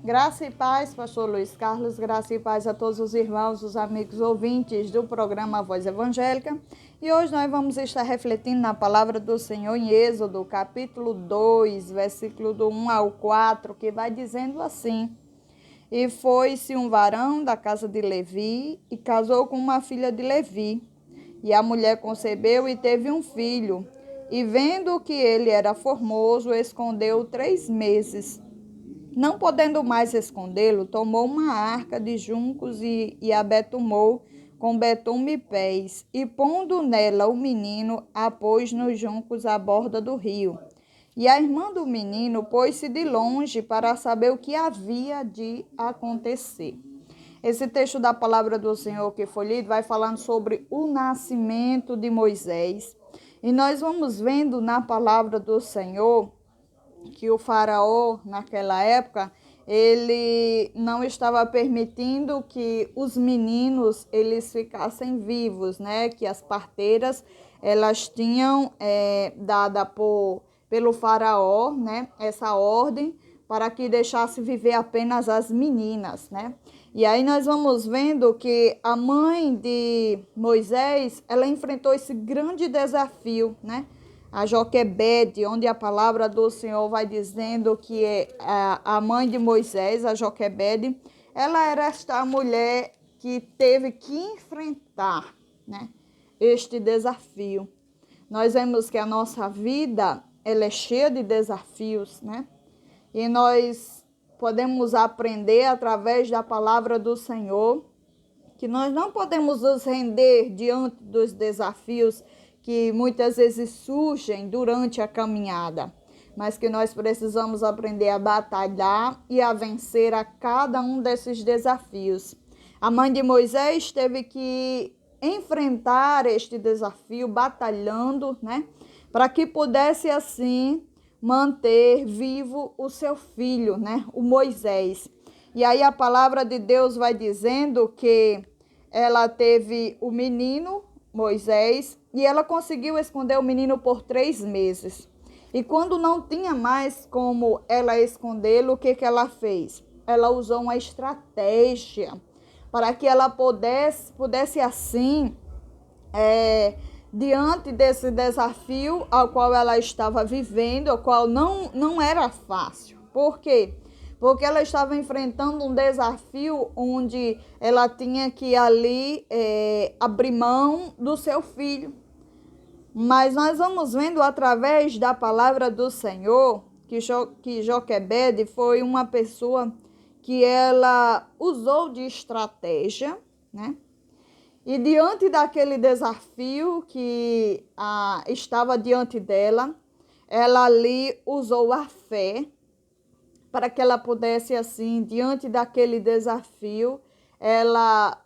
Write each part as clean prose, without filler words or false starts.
Graça e paz, pastor Luiz Carlos, graça e paz a todos os irmãos, os amigos ouvintes do programa Voz Evangélica. E hoje nós vamos estar refletindo na palavra do Senhor em Êxodo, capítulo 2, versículo do 1 ao 4, que vai dizendo assim: E foi-se um varão da casa de Levi e casou com uma filha de Levi. E a mulher concebeu e teve um filho. E vendo que ele era formoso, escondeu 3 meses. Não podendo mais escondê-lo, tomou uma arca de juncos e a betumou com betume e pés, e pondo nela o menino, a pôs nos juncos à borda do rio. E a irmã do menino pôs-se de longe para saber o que havia de acontecer. Esse texto da palavra do Senhor que foi lido vai falando sobre o nascimento de Moisés. E nós vamos vendo na palavra do Senhor que o faraó, naquela época, ele não estava permitindo que os meninos eles ficassem vivos, né? Que as parteiras elas tinham dada pelo faraó, né? Essa ordem para que deixasse viver apenas as meninas, né? E aí nós vamos vendo que a mãe de Moisés, ela enfrentou esse grande desafio, né? A Joquebede, onde a palavra do Senhor vai dizendo que a mãe de Moisés, a Joquebede, ela era esta mulher que teve que enfrentar, né, este desafio. Nós vemos que a nossa vida, ela é cheia de desafios, né? E nós podemos aprender através da palavra do Senhor que nós não podemos nos render diante dos desafios que muitas vezes surgem durante a caminhada, mas que nós precisamos aprender a batalhar e a vencer a cada um desses desafios. A mãe de Moisés teve que enfrentar este desafio batalhando, né, para que pudesse assim manter vivo o seu filho, né, o Moisés. E aí a palavra de Deus vai dizendo que ela teve o menino, Moisés, e ela conseguiu esconder o menino por 3 meses. E quando não tinha mais como ela escondê-lo, o que ela fez? Ela usou uma estratégia para que ela pudesse assim, diante desse desafio ao qual ela estava vivendo, ao qual não era fácil. Por quê? Porque ela estava enfrentando um desafio onde ela tinha que ali abrir mão do seu filho. Mas nós vamos vendo através da palavra do Senhor que Joquebede foi uma pessoa que ela usou de estratégia, né? E diante daquele desafio que estava diante dela, ela ali usou a fé para que ela pudesse, assim, diante daquele desafio, ela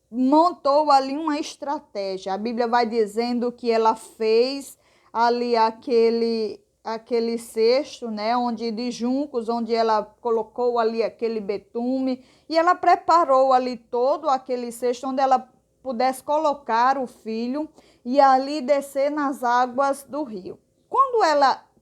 montou ali uma estratégia. A Bíblia vai dizendo que ela fez ali aquele cesto, né, onde de juncos, onde ela colocou ali aquele betume, e ela preparou ali todo aquele cesto onde ela pudesse colocar o filho e ali descer nas águas do rio.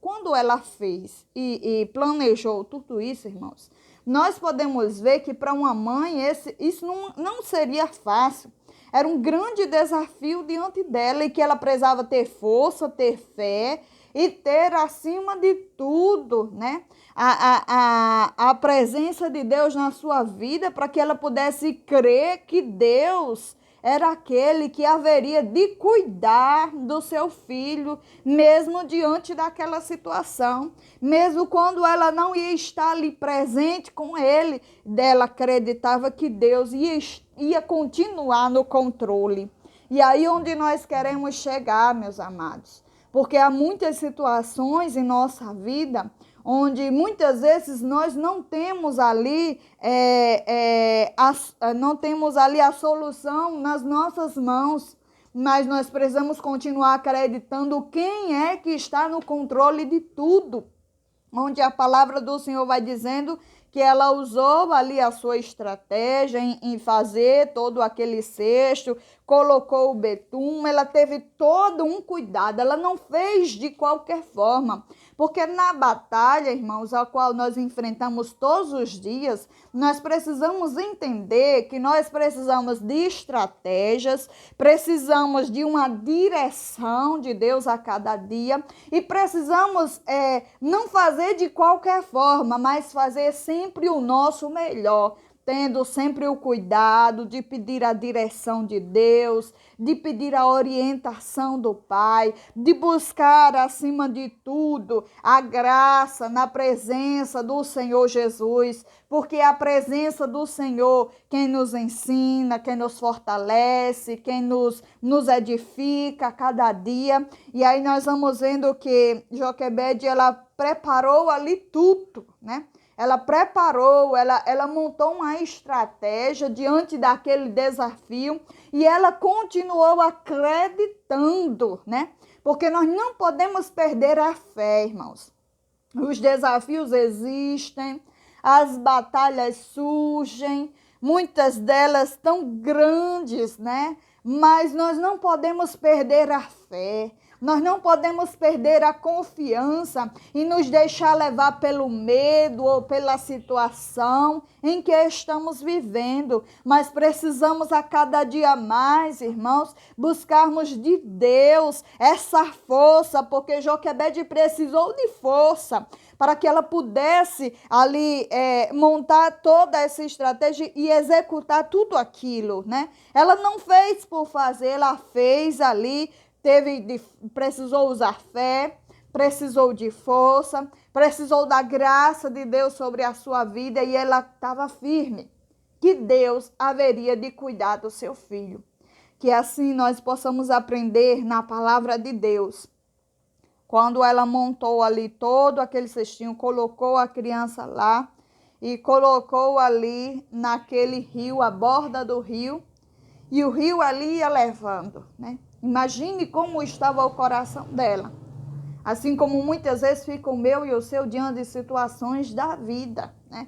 Quando ela fez e planejou tudo isso, irmãos, nós podemos ver que para uma mãe isso não seria fácil. Era um grande desafio diante dela e que ela precisava ter força, ter fé e ter, acima de tudo, né, a presença de Deus na sua vida para que ela pudesse crer que Deus era aquele que haveria de cuidar do seu filho, mesmo diante daquela situação, mesmo quando ela não ia estar ali presente com ele, ela acreditava que Deus ia continuar no controle. E aí onde nós queremos chegar, meus amados, porque há muitas situações em nossa vida onde muitas vezes nós não temos ali a solução nas nossas mãos, mas nós precisamos continuar acreditando quem é que está no controle de tudo, onde a palavra do Senhor vai dizendo que ela usou ali a sua estratégia em fazer todo aquele cesto, colocou o betume, ela teve todo um cuidado, ela não fez de qualquer forma, porque na batalha, irmãos, a qual nós enfrentamos todos os dias, nós precisamos entender que nós precisamos de estratégias, precisamos de uma direção de Deus a cada dia e precisamos não fazer de qualquer forma, mas fazer sempre o nosso melhor, tendo sempre o cuidado de pedir a direção de Deus, de pedir a orientação do Pai, de buscar, acima de tudo, a graça na presença do Senhor Jesus, porque é a presença do Senhor quem nos ensina, quem nos fortalece, quem nos edifica a cada dia. E aí nós vamos vendo que Joquebede, ela preparou ali tudo, né? Ela preparou, ela montou uma estratégia diante daquele desafio e ela continuou acreditando, né? Porque nós não podemos perder a fé, irmãos. Os desafios existem, as batalhas surgem, muitas delas tão grandes, né? Mas nós não podemos perder a fé. Nós não podemos perder a confiança e nos deixar levar pelo medo ou pela situação em que estamos vivendo. Mas precisamos a cada dia mais, irmãos, buscarmos de Deus essa força, porque Joquebede precisou de força para que ela pudesse ali montar toda essa estratégia e executar tudo aquilo, né? Ela não fez por fazer, ela fez ali. Precisou usar fé, precisou de força, precisou da graça de Deus sobre a sua vida e ela estava firme que Deus haveria de cuidar do seu filho. Que assim nós possamos aprender na palavra de Deus. Quando ela montou ali todo aquele cestinho, colocou a criança lá e colocou ali naquele rio, a borda do rio, e o rio ali ia levando, né? Imagine como estava o coração dela. Assim como muitas vezes fica o meu e o seu diante de situações da vida, né?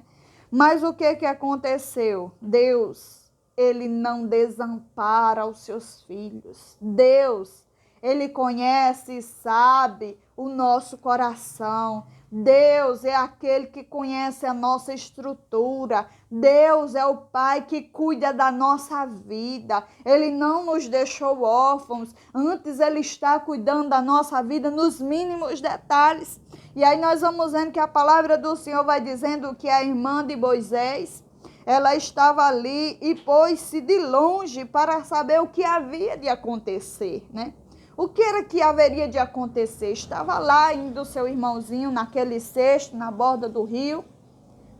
Mas o que aconteceu? Deus, ele não desampara os seus filhos. Deus, ele conhece e sabe o nosso coração. Deus é aquele que conhece a nossa estrutura. Deus é o Pai que cuida da nossa vida. Ele não nos deixou órfãos. Antes, Ele está cuidando da nossa vida nos mínimos detalhes. E aí nós vamos vendo que a palavra do Senhor vai dizendo que a irmã de Moisés, ela estava ali e pôs-se de longe para saber o que havia de acontecer, né? O que era que haveria de acontecer? Estava lá indo seu irmãozinho naquele cesto, na borda do rio,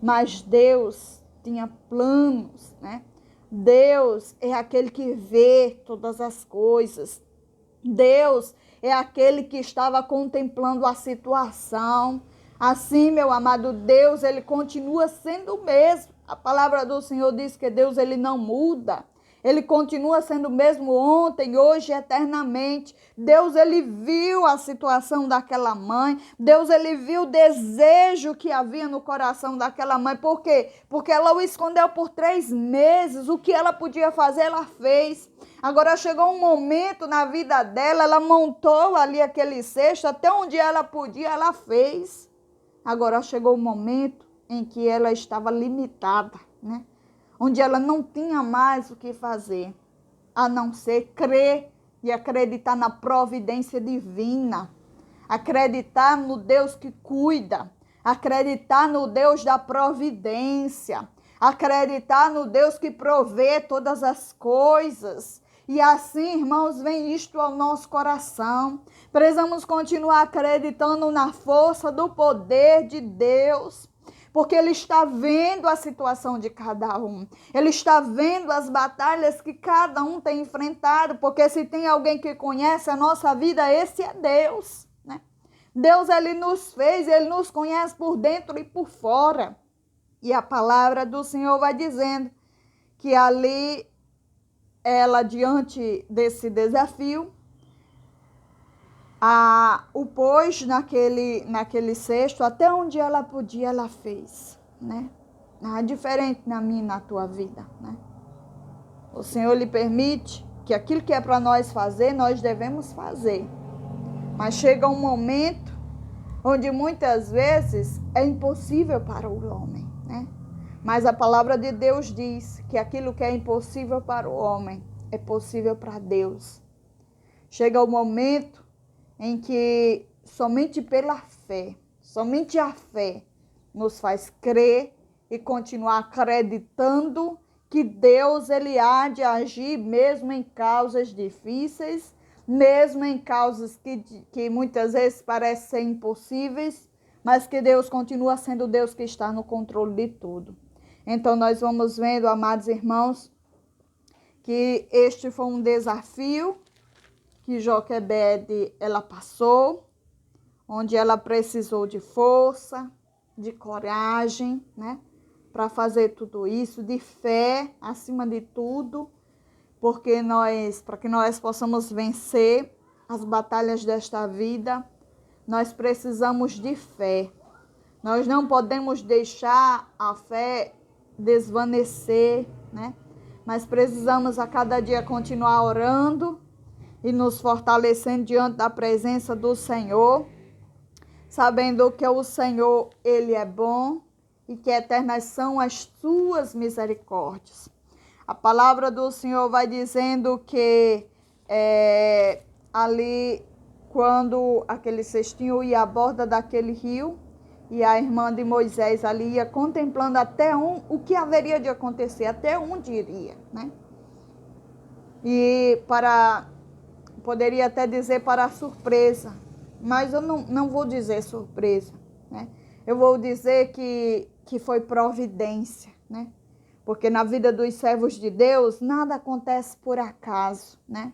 mas Deus tinha planos, né? Deus é aquele que vê todas as coisas. Deus é aquele que estava contemplando a situação. Assim, meu amado, Deus, ele continua sendo o mesmo. A palavra do Senhor diz que Deus, ele não muda. Ele continua sendo o mesmo ontem, hoje, eternamente. Deus, ele viu a situação daquela mãe. Deus, ele viu o desejo que havia no coração daquela mãe. Por quê? Porque ela o escondeu por 3 meses. O que ela podia fazer, ela fez. Agora chegou um momento na vida dela, ela montou ali aquele cesto, até onde ela podia, ela fez. Agora chegou o momento em que ela estava limitada, né? Onde ela não tinha mais o que fazer, a não ser crer e acreditar na providência divina, acreditar no Deus que cuida, acreditar no Deus da providência, acreditar no Deus que provê todas as coisas. E assim, irmãos, vem isto ao nosso coração. Precisamos continuar acreditando na força do poder de Deus, porque Ele está vendo a situação de cada um. Ele está vendo as batalhas que cada um tem enfrentado, porque se tem alguém que conhece a nossa vida, esse é Deus, né? Deus, Ele nos fez, Ele nos conhece por dentro e por fora. E a palavra do Senhor vai dizendo que ali, ela, diante desse desafio, o pôs naquele cesto, até onde ela podia, ela fez, né? Nada diferente na minha e na tua vida, né? O Senhor lhe permite que aquilo que é para nós fazer, nós devemos fazer. Mas chega um momento onde muitas vezes é impossível para o homem, né? Mas a palavra de Deus diz que aquilo que é impossível para o homem é possível para Deus. Chega o momento em que somente pela fé, somente a fé nos faz crer e continuar acreditando que Deus ele há de agir mesmo em causas difíceis, mesmo em causas que muitas vezes parecem ser impossíveis, mas que Deus continua sendo Deus que está no controle de tudo. Então nós vamos vendo, amados irmãos, que este foi um desafio que Joquebede ela passou, onde ela precisou de força, de coragem, né? Para fazer tudo isso, de fé acima de tudo, para que nós possamos vencer as batalhas desta vida, nós precisamos de fé. Nós não podemos deixar a fé desvanecer, né? Mas precisamos a cada dia continuar orando e nos fortalecendo diante da presença do Senhor, sabendo que o Senhor, ele é bom e que eternas são as suas misericórdias. A palavra do Senhor vai dizendo que ali, quando aquele cestinho ia à borda daquele rio, e a irmã de Moisés ali ia contemplando o que haveria de acontecer, até onde iria, né? E poderia até dizer para a surpresa, mas eu não vou dizer surpresa, né? Eu vou dizer que foi providência, né? Porque na vida dos servos de Deus, nada acontece por acaso, né?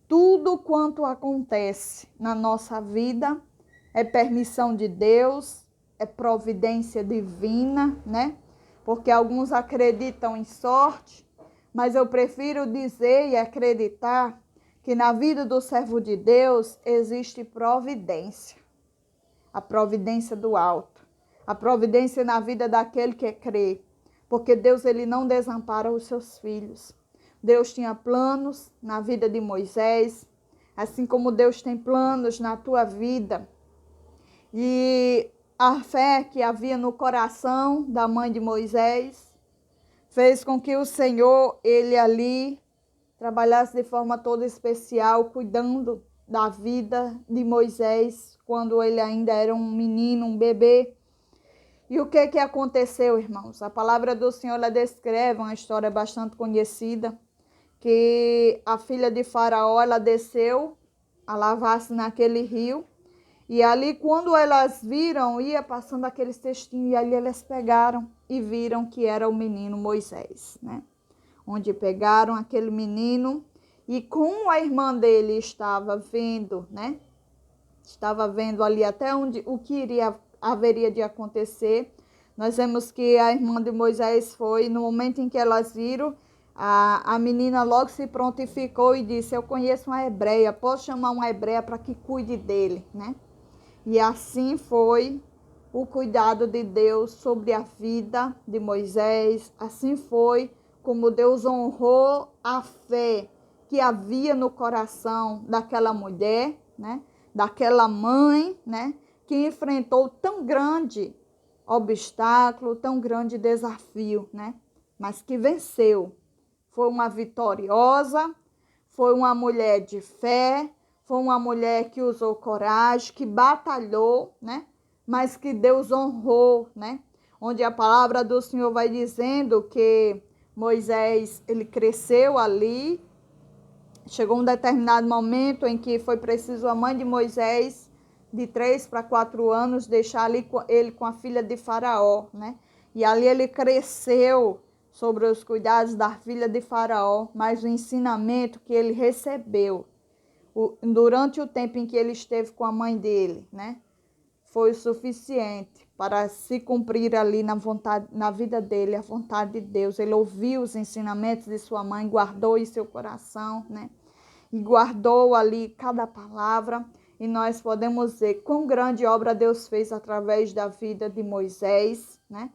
Tudo quanto acontece na nossa vida é permissão de Deus, é providência divina, né? Porque alguns acreditam em sorte, mas eu prefiro dizer e acreditar que na vida do servo de Deus existe providência. A providência do alto. A providência na vida daquele que crê. Porque Deus ele não desampara os seus filhos. Deus tinha planos na vida de Moisés, assim como Deus tem planos na tua vida. E a fé que havia no coração da mãe de Moisés fez com que o Senhor, ele ali, trabalhasse de forma toda especial, cuidando da vida de Moisés, quando ele ainda era um menino, um bebê. E o que aconteceu, irmãos? A palavra do Senhor ela descreve uma história bastante conhecida, que a filha de Faraó, ela desceu a lavar-se naquele rio, e ali quando elas viram, ia passando aquele cestinho, e ali elas pegaram e viram que era o menino Moisés, né? Onde pegaram aquele menino, e como a irmã dele estava vendo, né? Estava vendo ali até o que haveria de acontecer. Nós vemos que a irmã de Moisés foi, no momento em que elas viram, a menina logo se prontificou e disse: eu conheço uma hebreia, posso chamar uma hebreia para que cuide dele, né? E assim foi o cuidado de Deus sobre a vida de Moisés. Assim foi como Deus honrou a fé que havia no coração daquela mulher, né? Daquela mãe, né? Que enfrentou tão grande obstáculo, tão grande desafio, né? Mas que venceu. Foi uma vitoriosa, foi uma mulher de fé, foi uma mulher que usou coragem, que batalhou, né? Mas que Deus honrou, né? Onde a palavra do Senhor vai dizendo que Moisés, ele cresceu ali. Chegou um determinado momento em que foi preciso a mãe de Moisés, de 3 para 4 anos, deixar ali ele com a filha de Faraó, né? E ali ele cresceu sobre os cuidados da filha de Faraó, mas o ensinamento que ele recebeu durante o tempo em que ele esteve com a mãe dele, né? Foi o suficiente para se cumprir ali na vida dele, a vontade de Deus. Ele ouviu os ensinamentos de sua mãe, guardou em seu coração, né? E guardou ali cada palavra. E nós podemos ver quão grande obra Deus fez através da vida de Moisés, né?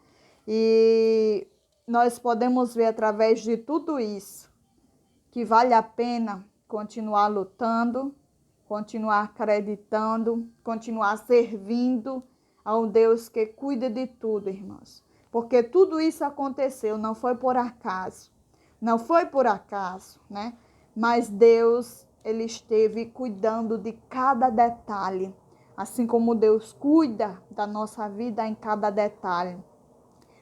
E nós podemos ver através de tudo isso que vale a pena continuar lutando, continuar acreditando, continuar servindo ao Deus que cuida de tudo, irmãos. Porque tudo isso aconteceu, não foi por acaso. Não foi por acaso, né? Mas Deus, Ele esteve cuidando de cada detalhe. Assim como Deus cuida da nossa vida em cada detalhe.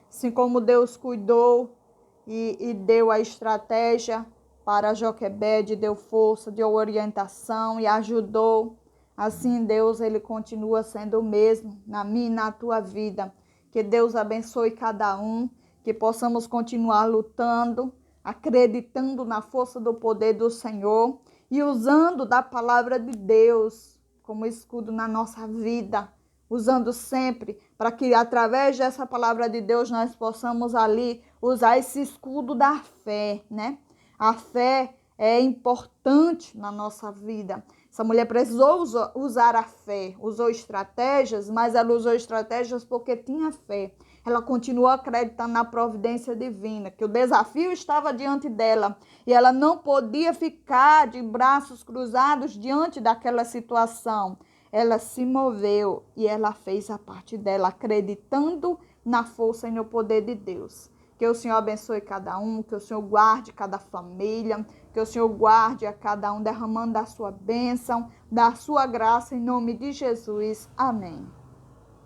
Assim como Deus cuidou e deu a estratégia para Joquebede, deu força, deu orientação e ajudou. Assim, Deus, Ele continua sendo o mesmo na minha e na tua vida. Que Deus abençoe cada um, que possamos continuar lutando, acreditando na força do poder do Senhor e usando da palavra de Deus como escudo na nossa vida, usando sempre para que através dessa palavra de Deus nós possamos ali usar esse escudo da fé, né? A fé é importante na nossa vida. Essa mulher precisou usar a fé, usou estratégias, mas ela usou estratégias porque tinha fé. Ela continuou acreditando na providência divina, que o desafio estava diante dela e ela não podia ficar de braços cruzados diante daquela situação. Ela se moveu e ela fez a parte dela, acreditando na força e no poder de Deus. Que o Senhor abençoe cada um, que o Senhor guarde cada família, que o Senhor guarde a cada um derramando da sua bênção, da sua graça, em nome de Jesus. Amém.